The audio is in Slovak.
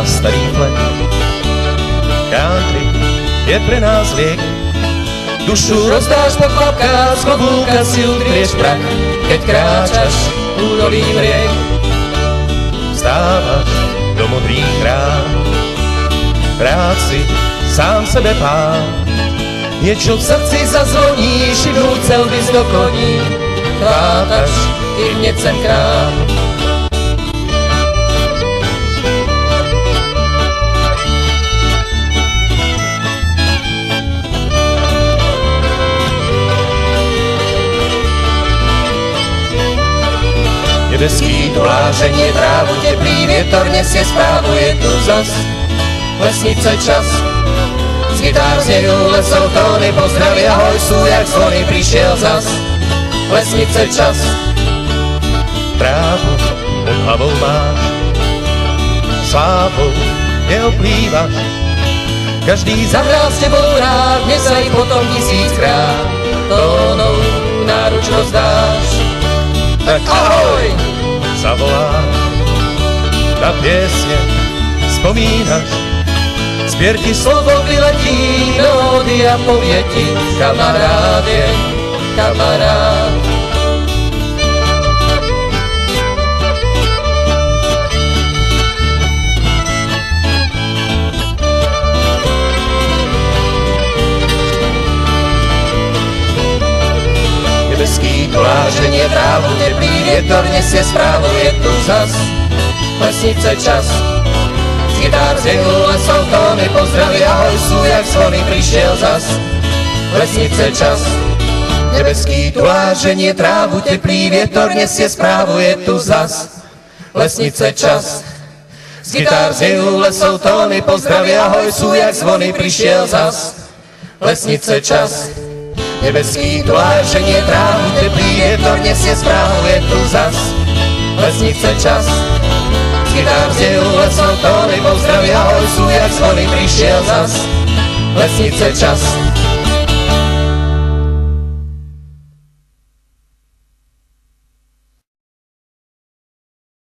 starý flek. Country je pre nás liek. Dušu rozdáš po kvapkách, z klobúka si utrieš prach, keď kráčaš údolím riek. Vstávaš do modrých rán, rád si sám sebe pán. Niečo v srdci zazvoní, šibnúť chcel bys do koní, chvátaš i hnecem krám. Nebeský tu láženie trávu, teplý vietor nesie správu, je tu zas lesnice čas. Z gitár znejú lesov tóny, pozdraví ahoj sú jak zvony, prišiel zas lesnice čas. Trávu pod hlavou máš, slávou neoplývaš, každý zahral s tebou rád, dnes sa i potom 1000-krát tónou náruč rozdáš. Tak ahoj, zavoláš, na piesne spomínaš, zbier ti slovo vyletí do hody a povie ti, kamarád je kamarád. Nebeský tu láženie trávu, teplý vietor nesie správu, je tu zas lesnice čas. Z gitár znejú lesov tóny, pozdraví ahoj sú jak zvony, prišiel zas lesnice čas. Nebeský tu láženie trávu, teplý vietor nesie správu, je tu zas lesnice čas. Z gitár znejú lesov tóny, pozdraví ahoj sú jak zvony, prišiel zas lesnice čas. Nebeský tu láženie trávu, teplý vietor nesie správu, je tu zas lesnice čas. Z gitár znejú lesov tóny, pozdraví ahoj sú jak zvony, prišiel zas lesnice čas.